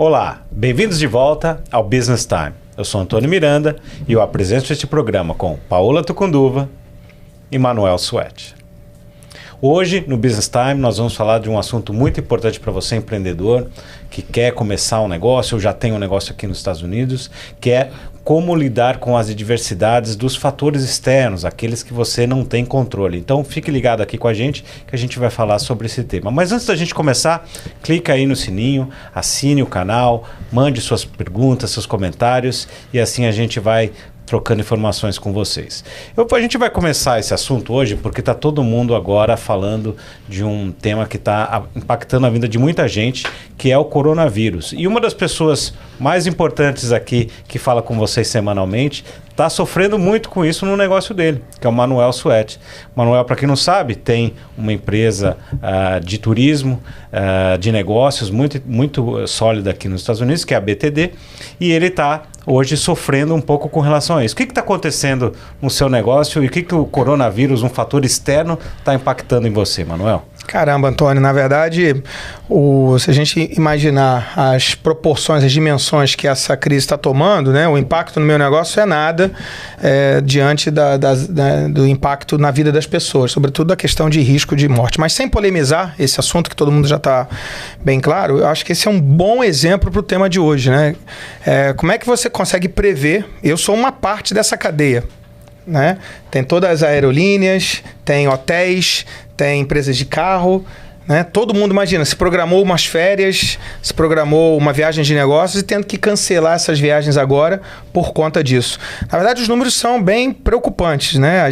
Olá, bem-vindos de volta ao Business Time. Eu sou Antônio Miranda e eu apresento este programa com Paola Tucunduva e Manuel Suete. Hoje, no Business Time, nós vamos falar de um assunto muito importante para você, empreendedor, que quer começar um negócio ou já tem um negócio aqui nos Estados Unidos, que é como lidar com as adversidades dos fatores externos, aqueles que você não tem controle. Então, fique ligado aqui com a gente, que a gente vai falar sobre esse tema. Mas antes da gente começar, clica aí no sininho, assine o canal, mande suas perguntas, seus comentários, e assim a gente vai trocando informações com vocês. A gente vai começar esse assunto hoje porque está todo mundo agora falando de um tema que está impactando a vida de muita gente, que é o coronavírus. E uma das pessoas mais importantes aqui que fala com vocês semanalmente está sofrendo muito com isso no negócio dele, que é o Manuel Suete. Manuel, para quem não sabe, tem uma empresa de turismo, de negócios muito sólida aqui nos Estados Unidos, que é a BTD, e ele está hoje sofrendo um pouco com relação a isso. O que está acontecendo no seu negócio e o que o coronavírus, um fator externo, está impactando em você, Manuel? Caramba, Antônio, na verdade, se a gente imaginar as proporções, as dimensões que essa crise está tomando, né, o impacto no meu negócio é nada diante do impacto na vida das pessoas, sobretudo a questão de risco de morte. Mas sem polemizar esse assunto, que todo mundo já está bem claro, eu acho que esse é um bom exemplo para o tema de hoje, né? Como é que você consegue prever? Eu sou uma parte dessa cadeia, né? Tem todas as aerolíneas, tem hotéis, tem empresas de carro, né? Todo mundo, imagina, se programou umas férias, se programou uma viagem de negócios e tendo que cancelar essas viagens agora por conta disso. Na verdade, os números são bem preocupantes, né?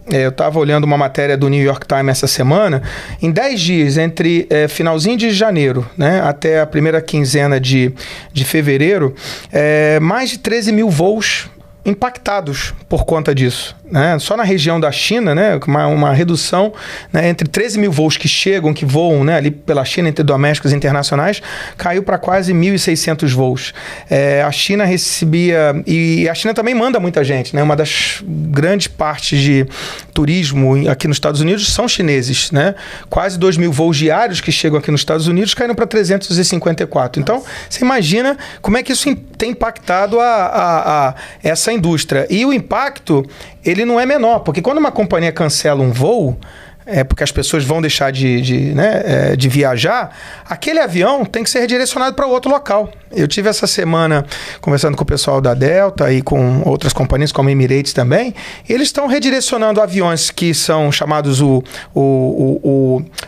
Eu estava olhando uma matéria do New York Times essa semana. Em 10 dias, entre finalzinho de janeiro, né, até a primeira quinzena de fevereiro, mais de 13 mil voos impactados por conta disso, né? Só na região da China, né, uma redução, né, entre 13 mil voos que voam, né, ali pela China, entre domésticos e internacionais, caiu para quase 1.600 voos. A China recebia... E a China também manda muita gente, né? Uma das grandes partes de turismo aqui nos Estados Unidos são chineses, né? Quase 2 mil voos diários que chegam aqui nos Estados Unidos caíram para 354. Então, você imagina como é que isso tem impactado essa indústria. E o impacto, ele não é menor, porque quando uma companhia cancela um voo, porque as pessoas vão deixar de viajar, aquele avião tem que ser redirecionado para outro local. Eu tive essa semana conversando com o pessoal da Delta e com outras companhias, como a Emirates também. Eles estão redirecionando aviões que são chamados o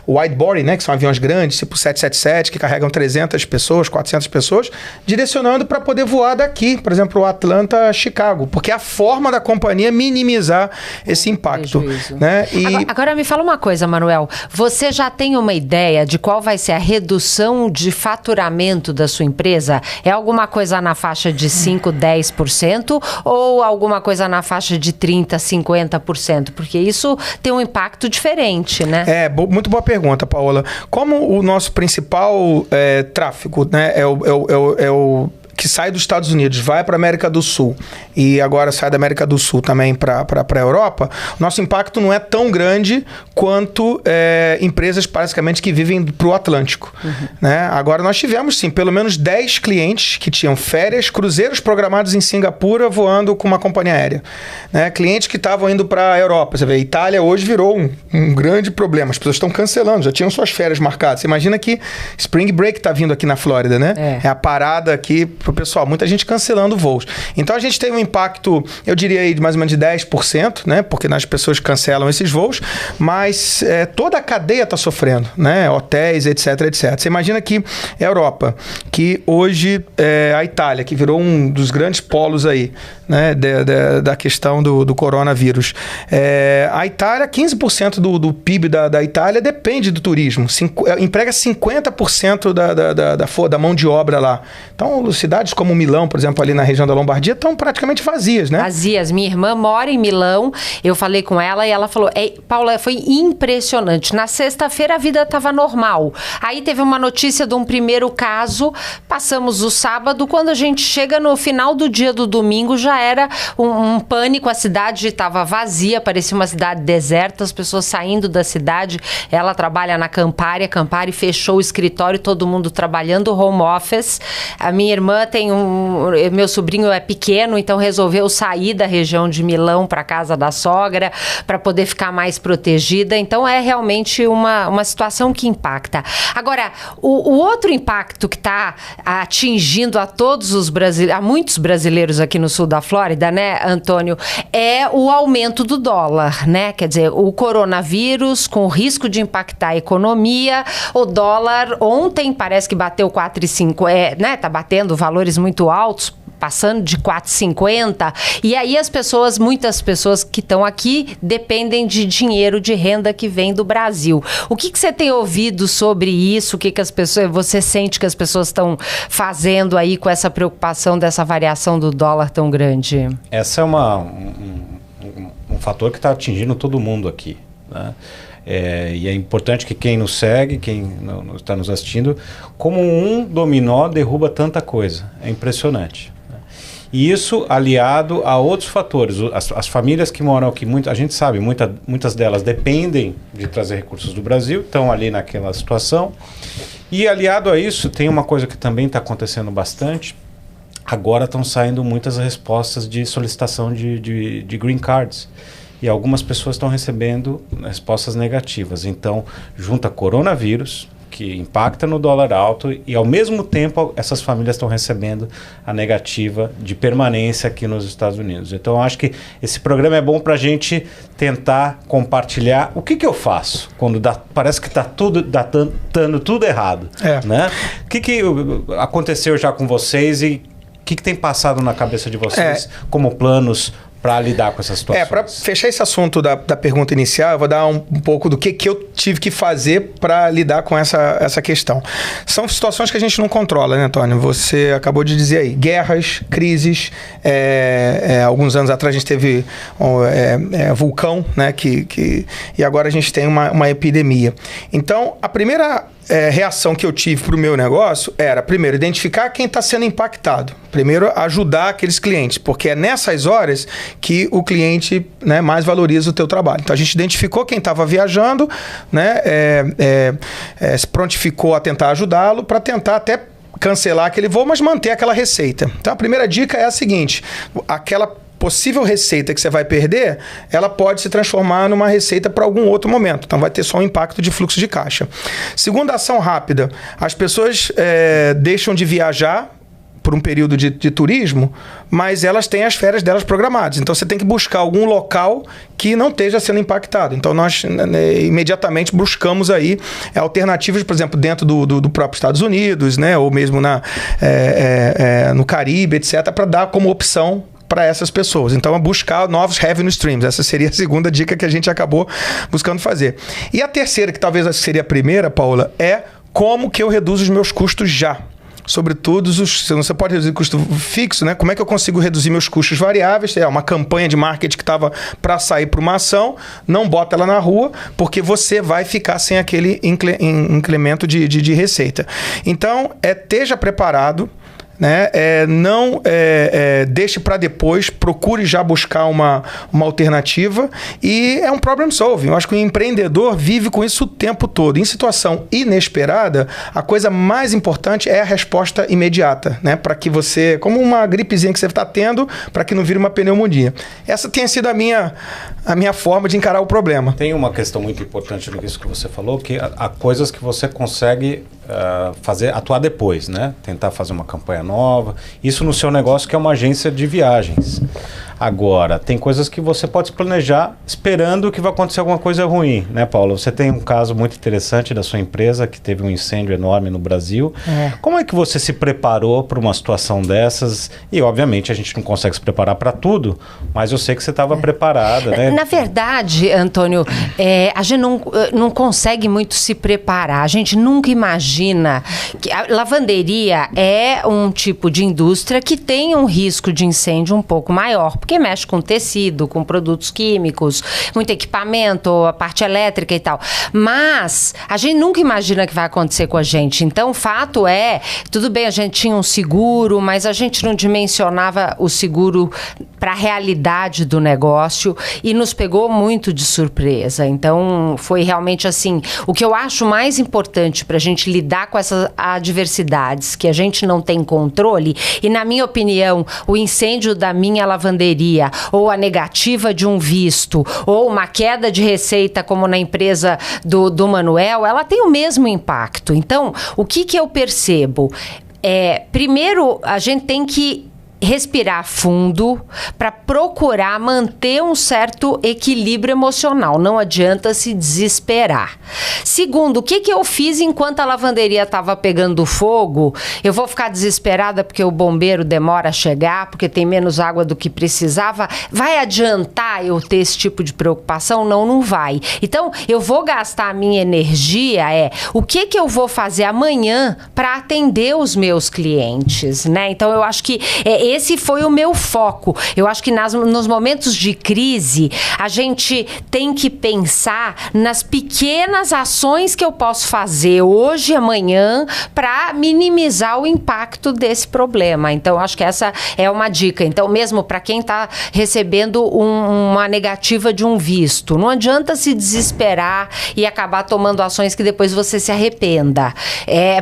wide body, né, que são aviões grandes, tipo 777, que carregam 300 pessoas, 400 pessoas, direcionando para poder voar daqui, por exemplo, o Atlanta, Chicago, porque é a forma da companhia minimizar esse impacto, né? Agora me fala uma coisa, Manuel. Você já tem uma ideia de qual vai ser a redução de faturamento da sua empresa? É alguma coisa na faixa de 5%, 10% ou alguma coisa na faixa de 30%, 50%? Porque isso tem um impacto diferente, né? Muito boa pergunta, Paola. Como o nosso principal tráfego, né, é o que sai dos Estados Unidos, vai para a América do Sul e agora sai da América do Sul também para a Europa, o nosso impacto não é tão grande quanto empresas basicamente que vivem para o Atlântico. Né? Agora nós tivemos sim, pelo menos 10 clientes que tinham férias, cruzeiros programados em Singapura voando com uma companhia aérea. Né? Clientes que estavam indo para a Europa. Você vê, a Itália hoje virou um grande problema. As pessoas estão cancelando, já tinham suas férias marcadas. Você imagina que Spring Break está vindo aqui na Flórida, né? É a parada aqui pro pessoal, muita gente cancelando voos. Então a gente teve um impacto, eu diria aí de mais ou menos de 10%, né? Porque as pessoas cancelam esses voos, mas toda a cadeia está sofrendo, né? Hotéis, etc, etc. Você imagina que a Europa, que hoje a Itália, que virou um dos grandes polos aí, né? Da questão do coronavírus. A Itália, 15% do PIB da Itália depende do turismo. Emprega 50% da mão de obra lá. Então, Lucidade cidades como Milão, por exemplo, ali na região da Lombardia, estão praticamente vazias, né? Vazias. Minha irmã mora em Milão, eu falei com ela e ela falou, Paula, foi impressionante. Na sexta-feira a vida estava normal. Aí teve uma notícia de um primeiro caso, passamos o sábado, quando a gente chega no final do dia do domingo, já era um pânico, a cidade estava vazia, parecia uma cidade deserta, as pessoas saindo da cidade. Ela trabalha na Campari fechou o escritório, todo mundo trabalhando home office. A minha irmã tem meu sobrinho é pequeno, então resolveu sair da região de Milão para casa da sogra, para poder ficar mais protegida. Então é realmente uma situação que impacta. Agora, o outro impacto que está atingindo a muitos brasileiros aqui no sul da Flórida, né, Antônio, é o aumento do dólar, né? Quer dizer, o coronavírus com o risco de impactar a economia, o dólar ontem parece que bateu 4,5, né? Tá batendo valores muito altos, passando de 4,50, e aí muitas pessoas que estão aqui dependem de dinheiro, de renda que vem do Brasil. O que você tem ouvido sobre isso? O que você sente que as pessoas estão fazendo aí com essa preocupação dessa variação do dólar tão grande? Essa é um fator que está atingindo todo mundo aqui, né? E é importante que quem nos segue, quem está nos assistindo, como um dominó derruba tanta coisa. É impressionante. E isso aliado a outros fatores. As famílias que moram aqui, a gente sabe, muitas delas dependem de trazer recursos do Brasil, estão ali naquela situação. E aliado a isso, tem uma coisa que também está acontecendo bastante. Agora estão saindo muitas respostas de solicitação de green cards. E algumas pessoas estão recebendo respostas negativas. Então, junta coronavírus, que impacta no dólar alto, e ao mesmo tempo essas famílias estão recebendo a negativa de permanência aqui nos Estados Unidos. Então eu acho que esse programa é bom para a gente tentar compartilhar o que eu faço quando parece que está dando tudo errado. Né? O que aconteceu já com vocês e o que tem passado na cabeça de vocês como planos para lidar com essa situação? Para fechar esse assunto da pergunta inicial, eu vou dar um pouco do que eu tive que fazer para lidar com essa questão. São situações que a gente não controla, né, Antônio? Você acabou de dizer aí, guerras, crises. Alguns anos atrás a gente teve vulcão, né? E agora a gente tem uma epidemia. Então, a primeira reação que eu tive para o meu negócio era, primeiro, identificar quem está sendo impactado. Primeiro, ajudar aqueles clientes, porque é nessas horas que o cliente, né, mais valoriza o teu trabalho. Então, a gente identificou quem estava viajando, né, se prontificou a tentar ajudá-lo para tentar até cancelar aquele voo, mas manter aquela receita. Então, a primeira dica é a seguinte, aquela possível receita que você vai perder, ela pode se transformar numa receita para algum outro momento. Então, vai ter só um impacto de fluxo de caixa. Segunda ação rápida. As pessoas deixam de viajar por um período de turismo, mas elas têm as férias delas programadas. Então, você tem que buscar algum local que não esteja sendo impactado. Então, nós imediatamente buscamos aí alternativas, por exemplo, dentro do próprio Estados Unidos, né, ou mesmo no Caribe, etc., para dar como opção para essas pessoas. Então, buscar novos revenue streams. Essa seria a segunda dica que a gente acabou buscando fazer. E a terceira, que talvez seria a primeira, Paula, é como que eu reduzo os meus custos já. Sobretudo, você pode reduzir custo fixo, né? Como é que eu consigo reduzir meus custos variáveis? Uma campanha de marketing que estava para sair para uma ação, não bota ela na rua, porque você vai ficar sem aquele incremento de receita. Então, esteja preparado, né? Não deixe para depois, procure já buscar uma alternativa, e é um problem solving. Eu acho que o empreendedor vive com isso o tempo todo. Em situação inesperada, a coisa mais importante é a resposta imediata, né? Para que você, como uma gripezinha que você está tendo, para que não vire uma pneumonia. Essa tem sido a minha forma de encarar o problema. Tem uma questão muito importante nisso que você falou, que há coisas que você consegue atuar depois, né? Tentar fazer uma campanha nova. Isso no seu negócio, que é uma agência de viagens. Agora, tem coisas que você pode se planejar esperando que vai acontecer alguma coisa ruim, né, Paulo? Você tem um caso muito interessante da sua empresa que teve um incêndio enorme no Brasil. Como é que você se preparou para uma situação dessas? E, obviamente, a gente não consegue se preparar para tudo, mas eu sei que você estava preparada, né? Na verdade, Antônio, a gente não consegue muito se preparar. A gente nunca imagina que a lavanderia é um tipo de indústria que tem um risco de incêndio um pouco maior, porque mexe com tecido, com produtos químicos, muito equipamento, a parte elétrica e tal. Mas a gente nunca imagina que vai acontecer com a gente. Então, o fato é, tudo bem, a gente tinha um seguro, mas a gente não dimensionava o seguro para a realidade do negócio e nos pegou muito de surpresa. Então, foi realmente assim, o que eu acho mais importante para a gente lidar com essas adversidades que a gente não tem controle, e na minha opinião, o incêndio da minha lavanderia ou a negativa de um visto, ou uma queda de receita como na empresa do Manuel, ela tem o mesmo impacto. Então, o que eu percebo? Primeiro, a gente tem que respirar fundo para procurar manter um certo equilíbrio emocional. Não adianta se desesperar. Segundo, o que eu fiz enquanto a lavanderia estava pegando fogo? Eu vou ficar desesperada porque o bombeiro demora a chegar, porque tem menos água do que precisava? Vai adiantar eu ter esse tipo de preocupação? Não, não vai. Então, eu vou gastar a minha energia, o que eu vou fazer amanhã para atender os meus clientes, né? Então, eu acho que esse foi o meu foco. Eu acho que nos momentos de crise, a gente tem que pensar nas pequenas ações que eu posso fazer hoje e amanhã para minimizar o impacto desse problema. Então, acho que essa é uma dica. Então, mesmo para quem está recebendo uma negativa de um visto, não adianta se desesperar e acabar tomando ações que depois você se arrependa.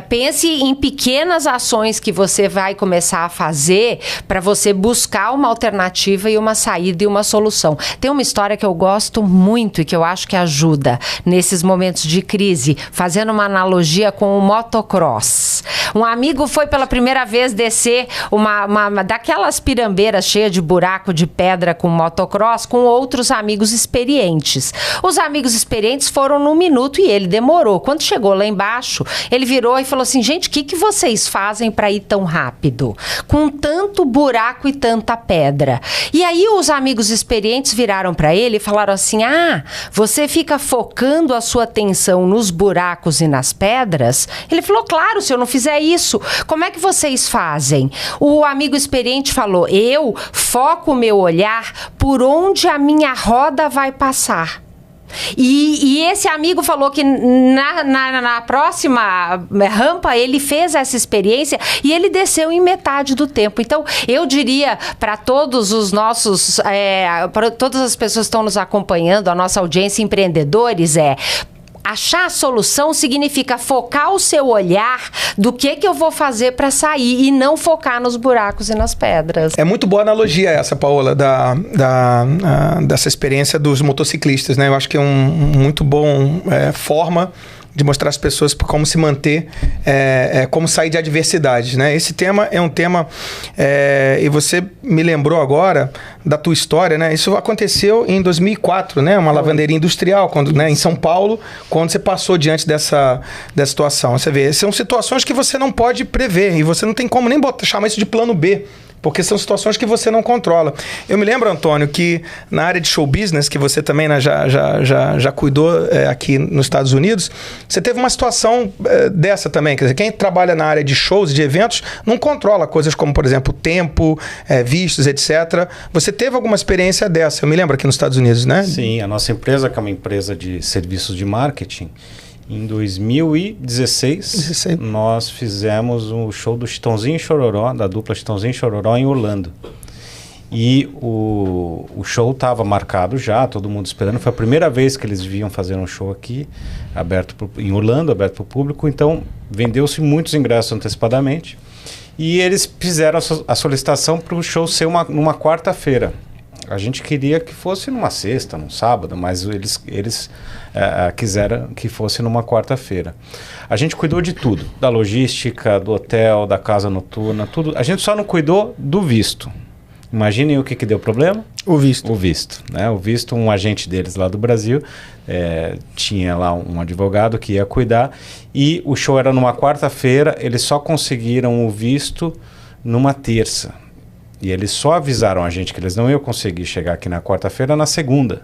Pense em pequenas ações que você vai começar a fazer para você buscar uma alternativa e uma saída e uma solução. Tem uma história que eu gosto muito e que eu acho que ajuda nesses momentos de crise, fazendo uma analogia com o motocross. Um amigo foi pela primeira vez descer uma daquelas pirambeiras cheias de buraco de pedra com motocross com outros amigos experientes. Os amigos experientes foram num minuto e ele demorou. Quando chegou lá embaixo, ele virou e falou assim: gente, o que vocês fazem para ir tão rápido? Com tanto buraco e tanta pedra. E aí os amigos experientes viraram para ele e falaram assim: você fica focando a sua atenção nos buracos e nas pedras? Ele falou: claro, se eu não fizer isso, como é que vocês fazem? O amigo experiente falou: eu foco o meu olhar por onde a minha roda vai passar. E esse amigo falou que na próxima rampa ele fez essa experiência e ele desceu em metade do tempo. Então, eu diria para todos os nossos, para todas as pessoas que estão nos acompanhando, a nossa audiência, empreendedores, achar a solução significa focar o seu olhar do que eu vou fazer para sair e não focar nos buracos e nas pedras. É muito boa analogia essa, Paola, dessa experiência dos motociclistas, né? Eu acho que é muito bom forma de mostrar às pessoas como se manter, como sair de adversidades, né? Esse tema é um tema, e você me lembrou agora da tua história, né? Isso aconteceu em 2004, né? Uma lavanderia industrial, né? Em São Paulo, quando você passou diante dessa situação. Você vê, são situações que você não pode prever e você não tem como nem chamar isso de plano B, porque são situações que você não controla. Eu me lembro, Antônio, que na área de show business, que você também já cuidou aqui nos Estados Unidos, você teve uma situação dessa também. Quer dizer, quem trabalha na área de shows e de eventos não controla coisas como, por exemplo, tempo, vistos, etc. Você teve alguma experiência dessa? Eu me lembro aqui nos Estados Unidos, né? Sim, a nossa empresa, que é uma empresa de serviços de marketing, em 2016, nós fizemos um show do Chitãozinho e Chororó, da dupla Chitãozinho e Chororó, em Orlando. E o show estava marcado já, todo mundo esperando. Foi a primeira vez que eles vinham fazer um show aqui, em Orlando, aberto para o público. Então, vendeu-se muitos ingressos antecipadamente. E eles fizeram a solicitação para o show ser numa quarta-feira. A gente queria que fosse numa sexta, num sábado, mas eles quiseram que fosse numa quarta-feira. A gente cuidou de tudo, da logística, do hotel, da casa noturna, tudo. A gente só não cuidou do visto. Imaginem o que deu problema? O visto. O visto, né? O visto, um agente deles lá do Brasil, tinha lá um advogado que ia cuidar, e o show era numa quarta-feira, eles só conseguiram o visto numa terça. E eles só avisaram a gente que eles não iam conseguir chegar aqui na quarta-feira, na segunda.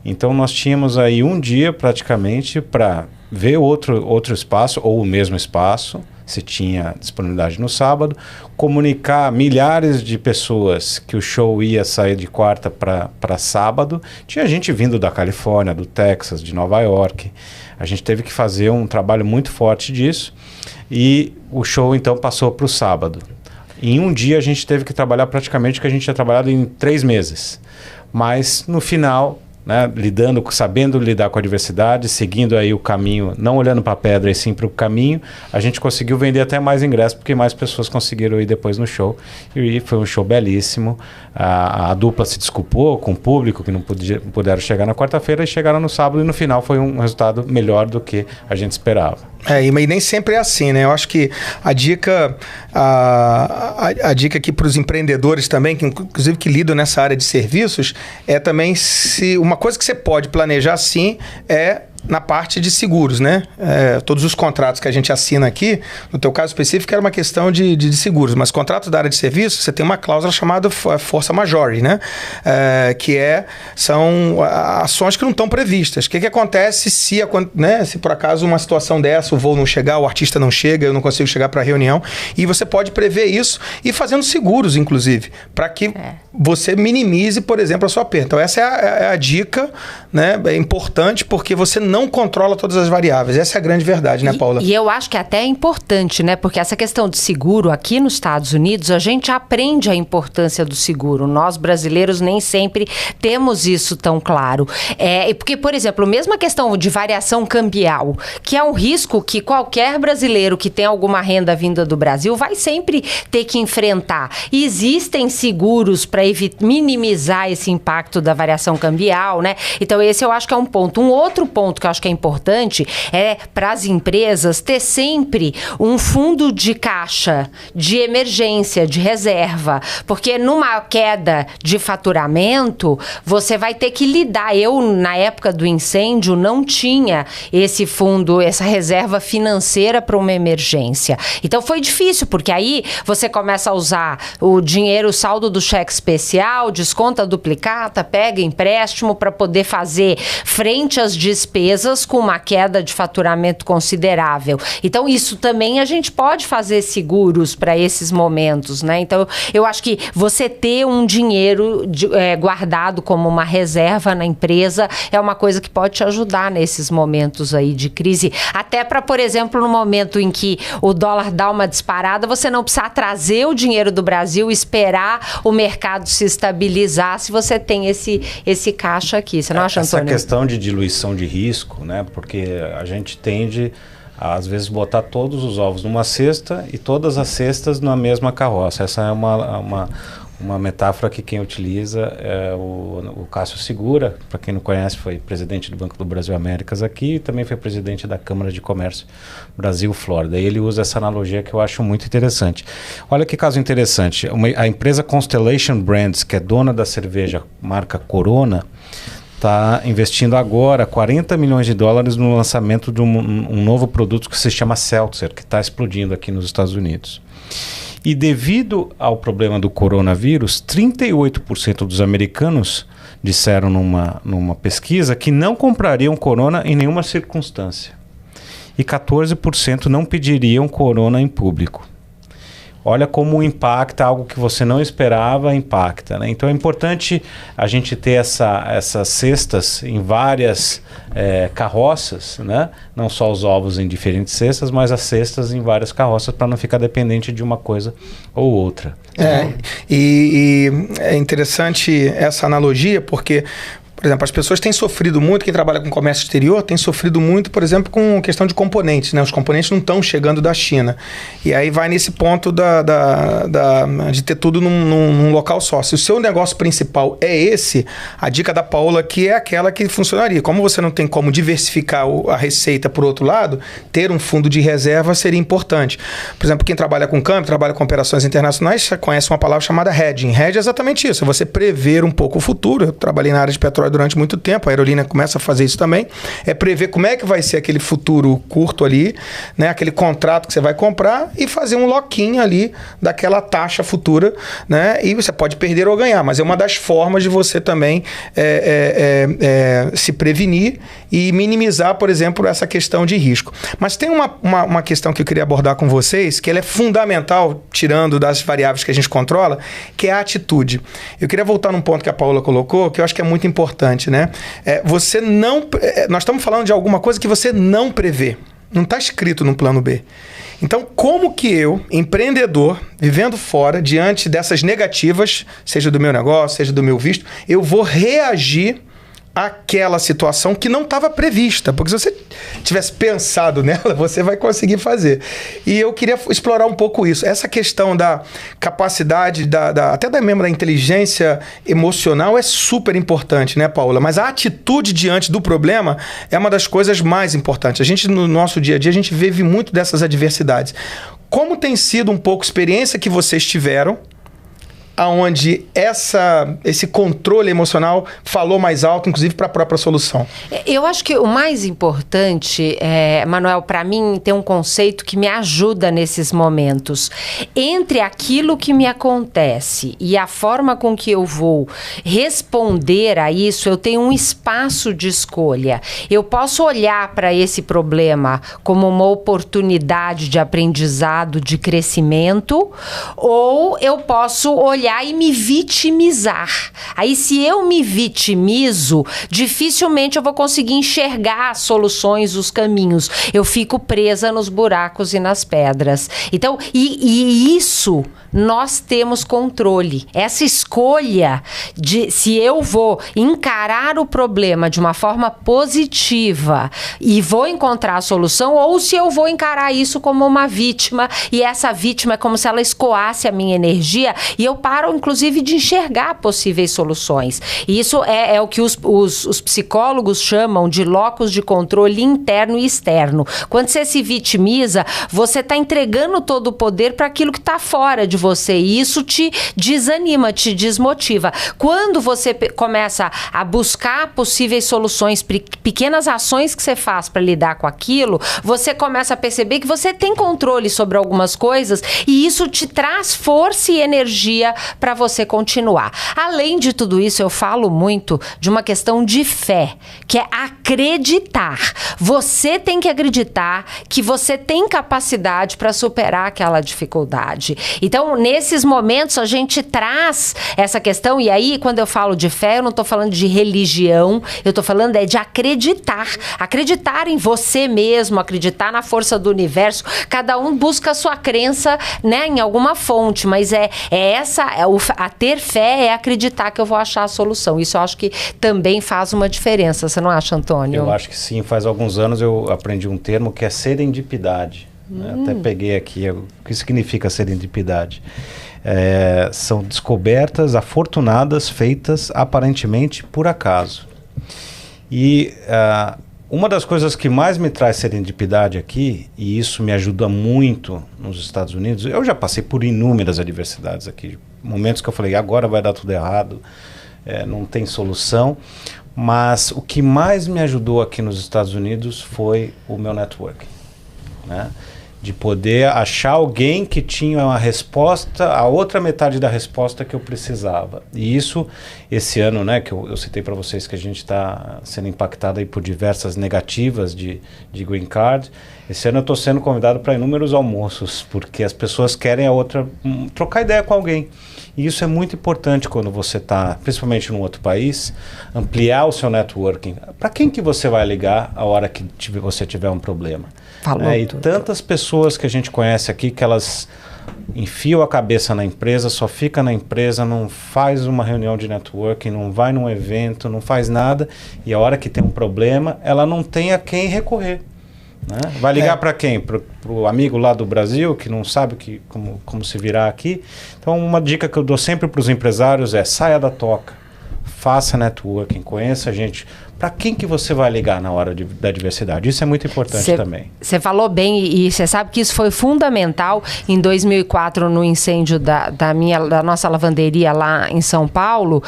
Então nós tínhamos aí um dia praticamente para ver outro espaço, ou o mesmo espaço, se tinha disponibilidade no sábado, comunicar a milhares de pessoas que o show ia sair de quarta para sábado. Tinha gente vindo da Califórnia, do Texas, de Nova York. A gente teve que fazer um trabalho muito forte disso, e o show então passou para o sábado. Em um dia a gente teve que trabalhar praticamente o que a gente tinha trabalhado em 3 meses. Mas no final, né, sabendo lidar com a adversidade, seguindo aí o caminho, não olhando para a pedra e sim para o caminho, a gente conseguiu vender até mais ingressos, porque mais pessoas conseguiram ir depois no show. E foi um show belíssimo. A dupla se desculpou com o público que não puderam chegar na quarta-feira, e chegaram no sábado, e no final foi um resultado melhor do que a gente esperava. E nem sempre é assim, né? Eu acho que a dica aqui para os empreendedores também, que inclusive que lidam nessa área de serviços, é também uma coisa que você pode planejar sim é na parte de seguros, né? Todos os contratos que a gente assina aqui, no teu caso específico, era uma questão de seguros, mas contratos da área de serviço, você tem uma cláusula chamada força majeure, né? São ações que não estão previstas. O que acontece se por acaso uma situação dessa, o voo não chegar, o artista não chega, eu não consigo chegar para a reunião, e você pode prever isso e fazendo seguros, inclusive, para que você minimize, por exemplo, a sua perda. Então essa é a dica, né? É importante porque você não controla todas as variáveis. Essa é a grande verdade, né, Paula? E eu acho que até é importante, né? Porque essa questão de seguro, aqui nos Estados Unidos, a gente aprende a importância do seguro. Nós, brasileiros, nem sempre temos isso tão claro. Porque, por exemplo, mesmo a questão de variação cambial, que é um risco que qualquer brasileiro que tem alguma renda vinda do Brasil vai sempre ter que enfrentar. E existem seguros para minimizar esse impacto da variação cambial, né? Então, esse eu acho que é um ponto. Um outro ponto que eu acho que é importante é para as empresas ter sempre um fundo de caixa, de emergência, de reserva, porque numa queda de faturamento, você vai ter que lidar. Eu, na época do incêndio, não tinha esse fundo, essa reserva financeira para uma emergência. Então foi difícil, porque aí você começa a usar o dinheiro, o saldo do cheque especial, desconta a duplicata, pega empréstimo para poder fazer frente às despesas com uma queda de faturamento considerável. Então, isso também a gente pode fazer seguros para esses momentos, né? Então, eu acho que você ter um dinheiro guardado como uma reserva na empresa é uma coisa que pode te ajudar nesses momentos aí de crise. Até para, por exemplo, no momento em que o dólar dá uma disparada, você não precisa trazer o dinheiro do Brasil e esperar o mercado se estabilizar se você tem esse caixa aqui. Você não acha, Antônio? Essa questão de diluição de risco, né? Porque a gente tende a, às vezes, botar todos os ovos numa cesta e todas as cestas na mesma carroça. Essa é uma metáfora que quem utiliza é o Cássio Segura. Para quem não conhece, foi presidente do Banco do Brasil Américas aqui, e também foi presidente da Câmara de Comércio Brasil-Flórida. E ele usa essa analogia que eu acho muito interessante. Olha que caso interessante. A empresa Constellation Brands, que é dona da cerveja marca Corona, está investindo agora $40 milhões no lançamento de um novo produto que se chama Seltzer, que está explodindo aqui nos Estados Unidos. E devido ao problema do coronavírus, 38% dos americanos disseram numa pesquisa que não comprariam Corona em nenhuma circunstância. E 14% não pediriam Corona em público. Olha como impacta, algo que você não esperava impacta, né? Então é importante a gente ter essas cestas em várias carroças, né? Não só os ovos em diferentes cestas, mas as cestas em várias carroças para não ficar dependente de uma coisa ou outra. E é interessante essa analogia porque Por exemplo, as pessoas têm sofrido muito, quem trabalha com comércio exterior tem sofrido muito, por exemplo, com questão de componentes, né? Os componentes não estão chegando da China. E aí vai nesse ponto de ter tudo num local só. Se o seu negócio principal é esse, a dica da Paola aqui é aquela que funcionaria. Como você não tem como diversificar a receita por outro lado, ter um fundo de reserva seria importante. Por exemplo, quem trabalha com câmbio, trabalha com operações internacionais, conhece uma palavra chamada hedging. Hedge é exatamente isso, é você prever um pouco o futuro. Eu trabalhei na área de petróleo durante muito tempo, a aerolínea começa a fazer isso também, é prever como é que vai ser aquele futuro curto ali, né? Aquele contrato que você vai comprar e fazer um lock-in ali daquela taxa futura, né? E você pode perder ou ganhar, mas é uma das formas de você também se prevenir e minimizar, por exemplo, essa questão de risco. Mas tem uma questão que eu queria abordar com vocês, que ela é fundamental, tirando das variáveis que a gente controla, que é a atitude. Eu queria voltar num ponto que a Paola colocou, que eu acho que é muito importante, né? Nós estamos falando de alguma coisa que você não prevê. Não está escrito no plano B. Então, como que eu, empreendedor, vivendo fora, diante dessas negativas, seja do meu negócio, seja do meu visto, eu vou reagir àquela situação que não estava prevista? Porque se você tivesse pensado nela, você vai conseguir fazer. E eu queria explorar um pouco isso. Essa questão da capacidade, até mesmo da inteligência emocional é super importante, né, Paola? Mas a atitude diante do problema é uma das coisas mais importantes. A gente, no nosso dia a dia, a gente vive muito dessas adversidades. Como tem sido um pouco a experiência que vocês tiveram, aonde esse controle emocional falou mais alto, inclusive para a própria solução? Eu acho que o mais importante, Manuel, para mim, tem um conceito que me ajuda nesses momentos. Entre aquilo que me acontece e a forma com que eu vou responder a isso, eu tenho um espaço de escolha. Eu posso olhar para esse problema como uma oportunidade de aprendizado, de crescimento, ou eu posso olhar e me vitimizar. Aí, se eu me vitimizo, dificilmente eu vou conseguir enxergar as soluções, os caminhos. Eu fico presa nos buracos e nas pedras. Então, e isso nós temos controle. Essa escolha de se eu vou encarar o problema de uma forma positiva e vou encontrar a solução, ou se eu vou encarar isso como uma vítima, e essa vítima é como se ela escoasse a minha energia e eu paro, inclusive, de enxergar possíveis soluções. E isso é o que os psicólogos chamam de locus de controle interno e externo. Quando você se vitimiza, você está entregando todo o poder para aquilo que está fora de você. E isso te desanima, te desmotiva. Quando você começa a buscar possíveis soluções, pequenas ações que você faz para lidar com aquilo, você começa a perceber que você tem controle sobre algumas coisas e isso te traz força e energia para você continuar. Além de tudo isso, eu falo muito de uma questão de fé, que é acreditar. Você tem que acreditar que você tem capacidade para superar aquela dificuldade. Então, nesses momentos, a gente traz essa questão, e aí, quando eu falo de fé, eu não estou falando de religião, eu estou falando de acreditar. Acreditar em você mesmo, acreditar na força do universo. Cada um busca a sua crença, né, em alguma fonte, mas a ter fé é acreditar que eu vou achar a solução. Isso eu acho que também faz uma diferença. Você não acha, Antônio? Eu acho que sim. Faz alguns anos eu aprendi um termo que é serendipidade. Até peguei aqui. O que significa serendipidade? São descobertas afortunadas feitas aparentemente por acaso. E uma das coisas que mais me traz serendipidade aqui, e isso me ajuda muito nos Estados Unidos, eu já passei por inúmeras adversidades aqui, momentos que eu falei, agora vai dar tudo errado, não tem solução, mas o que mais me ajudou aqui nos Estados Unidos foi o meu networking, né? De poder achar alguém que tinha uma resposta, a outra metade da resposta que eu precisava. E isso, esse ano, né, que eu citei para vocês que a gente está sendo impactado aí por diversas negativas de Green Card, esse ano eu estou sendo convidado para inúmeros almoços, porque as pessoas querem trocar ideia com alguém. E isso é muito importante quando você está, principalmente num outro país, ampliar o seu networking. Para quem que você vai ligar a hora que você tiver um problema? Falou E tantas pessoas que a gente conhece aqui que elas enfia a cabeça na empresa, só fica na empresa, não faz uma reunião de networking, não vai num evento, não faz nada, e a hora que tem um problema, ela não tem a quem recorrer. Né? Vai ligar para quem? Para o amigo lá do Brasil, que não sabe como se virar aqui. Então, uma dica que eu dou sempre para os empresários é: saia da toca, faça networking, conheça a gente. Para quem que você vai ligar na hora da diversidade? Isso é muito importante também. Você falou bem, e você sabe que isso foi fundamental em 2004 no incêndio da nossa lavanderia lá em São Paulo.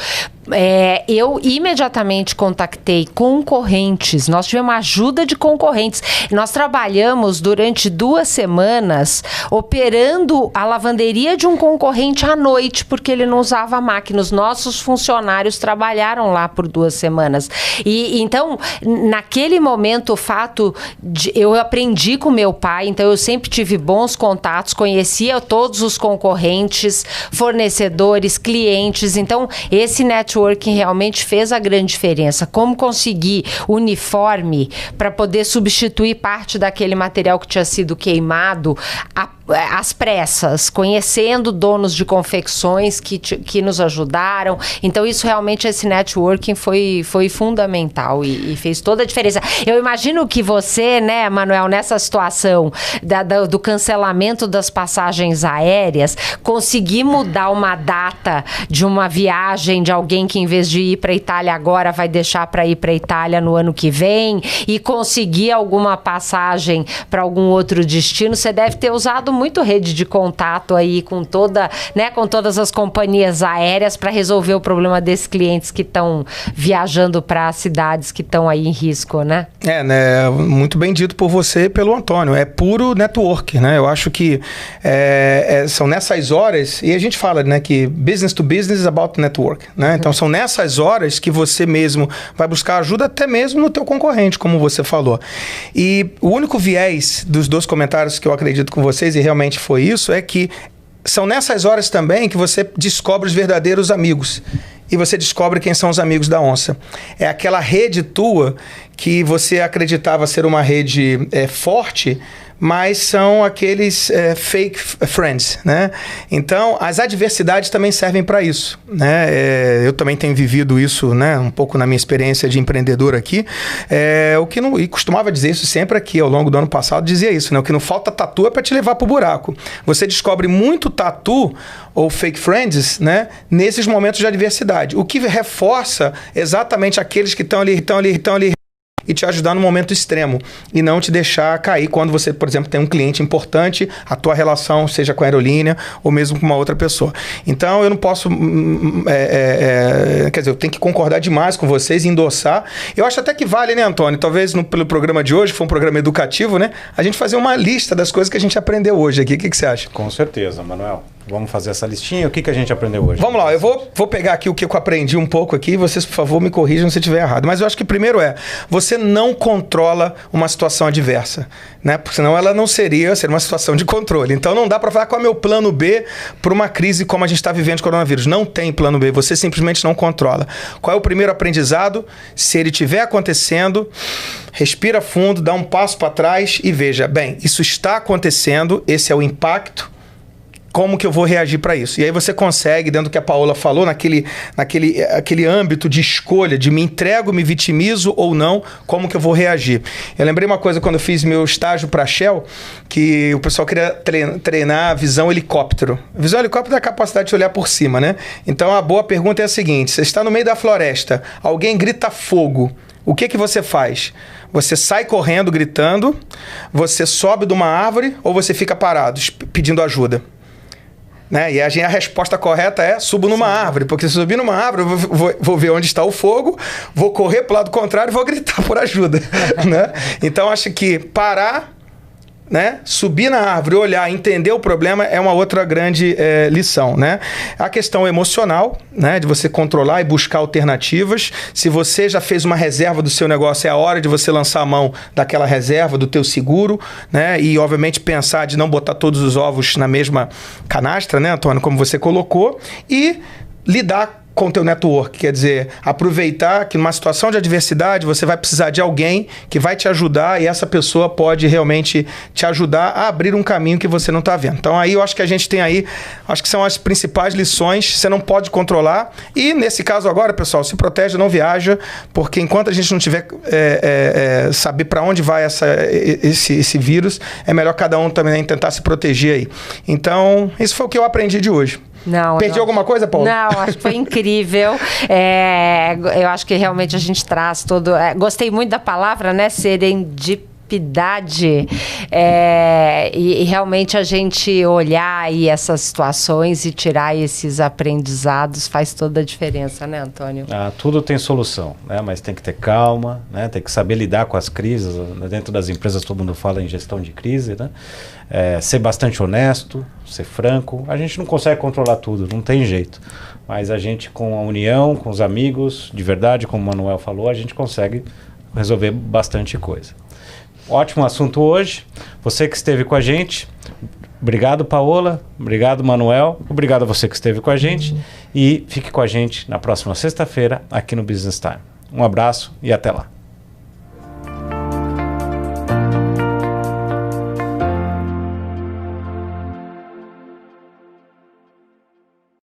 Eu imediatamente contactei concorrentes, nós tivemos ajuda de concorrentes, nós trabalhamos durante 2 semanas operando a lavanderia de um concorrente à noite, porque ele não usava máquina. Os nossos funcionários trabalharam lá por 2 semanas, e então naquele momento o fato de eu aprendi com meu pai, então eu sempre tive bons contatos, conhecia todos os concorrentes, fornecedores, clientes, então esse networking realmente fez a grande diferença. Como conseguir uniforme para poder substituir parte daquele material que tinha sido queimado às pressas, conhecendo donos de confecções que nos ajudaram. Então isso realmente, esse networking foi fundamental e fez toda a diferença. Eu imagino que você, né, Manuel, nessa situação do cancelamento das passagens aéreas, conseguir mudar uma data de uma viagem de alguém que em vez de ir para a Itália agora vai deixar para ir para a Itália no ano que vem, e conseguir alguma passagem para algum outro destino, você deve ter usado muito rede de contato aí com todas as companhias aéreas para resolver o problema desses clientes que estão viajando para cidades que estão aí em risco, né? Né? Muito bem dito por você e pelo Antônio. É puro network, né? Eu acho que são nessas horas, e a gente fala, né, que business to business is about network, né? Então são nessas horas que você mesmo vai buscar ajuda, até mesmo no teu concorrente, como você falou. E o único viés dos 2 comentários que eu acredito com vocês, e realmente foi isso, é que são nessas horas também que você descobre os verdadeiros amigos. E você descobre quem são os amigos da onça. É aquela rede tua que você acreditava ser uma rede forte, mas são aqueles fake friends, né? Então, as adversidades também servem para isso, né? Eu também tenho vivido isso, né, um pouco na minha experiência de empreendedor aqui. E costumava dizer isso sempre aqui, ao longo do ano passado, dizia isso, né? O que não falta tatu é para te levar pro buraco. Você descobre muito tatu ou fake friends, né, nesses momentos de adversidade. O que reforça exatamente aqueles que estão ali, e te ajudar no momento extremo, e não te deixar cair quando você, por exemplo, tem um cliente importante, a tua relação seja com a aerolínea ou mesmo com uma outra pessoa. Então eu não posso, quer dizer, eu tenho que concordar demais com vocês e endossar. Eu acho até que vale, né, Antônio? Talvez pelo programa de hoje, que foi um programa educativo, né, a gente fazer uma lista das coisas que a gente aprendeu hoje aqui. O que você acha? Com certeza, Manuel. Vamos fazer essa listinha. O que a gente aprendeu hoje? Vamos lá, eu vou pegar aqui o que eu aprendi um pouco aqui, vocês, por favor, me corrijam se eu estiver errado. Mas eu acho que primeiro você não controla uma situação adversa, né? Porque senão ela não seria uma situação de controle. Então não dá para falar qual é o meu plano B para uma crise como a gente está vivendo de coronavírus. Não tem plano B, você simplesmente não controla. Qual é o primeiro aprendizado? Se ele estiver acontecendo, respira fundo, dá um passo para trás e veja, bem, isso está acontecendo, esse é o impacto. Como que eu vou reagir para isso? E aí você consegue, dentro do que a Paola falou, naquele âmbito de escolha, de me entrego, me vitimizo ou não, como que eu vou reagir? Eu lembrei uma coisa quando eu fiz meu estágio para a Shell, que o pessoal queria treinar a visão helicóptero. Visão helicóptero é a capacidade de olhar por cima, né? Então a boa pergunta é a seguinte: você está no meio da floresta, alguém grita fogo, o que você faz? Você sai correndo gritando, você sobe de uma árvore ou você fica parado pedindo ajuda? Né? E a resposta correta é: subo numa árvore, porque se subir numa árvore eu vou ver onde está o fogo, vou correr para o lado contrário e vou gritar por ajuda. Né? Então acho que parar, né, subir na árvore, olhar, entender o problema é uma outra grande lição, né? A questão emocional, né, de você controlar e buscar alternativas. Se você já fez uma reserva do seu negócio, é a hora de você lançar a mão daquela reserva, do teu seguro, né? E obviamente pensar de não botar todos os ovos na mesma canastra, né, Antônio, como você colocou, e lidar com o teu network, quer dizer, aproveitar que numa situação de adversidade você vai precisar de alguém que vai te ajudar e essa pessoa pode realmente te ajudar a abrir um caminho que você não está vendo. Então aí eu acho que a gente tem aí, acho que são as principais lições, você não pode controlar e nesse caso agora, pessoal, se protege, não viaja, porque enquanto a gente não tiver saber para onde vai esse vírus, é melhor cada um também tentar se proteger aí. Então, isso foi o que eu aprendi de hoje. Perdi alguma coisa, Paulo? Não, acho que foi incrível. Eu acho que realmente a gente traz todo... gostei muito da palavra, né? Serendipidade. E realmente a gente olhar aí essas situações e tirar esses aprendizados faz toda a diferença, né, Antônio? Tudo tem solução, né? Mas tem que ter calma, né? Tem que saber lidar com as crises. Dentro das empresas todo mundo fala em gestão de crise, né? Ser bastante honesto, ser franco. A gente não consegue controlar tudo, não tem jeito. Mas a gente, com a união, com os amigos, de verdade, como o Manuel falou, a gente consegue resolver bastante coisa. Ótimo assunto hoje. Você que esteve com a gente, obrigado, Paola. Obrigado, Manuel. Obrigado a você que esteve com a gente. E fique com a gente na próxima sexta-feira aqui no Business Time. Um abraço e até lá.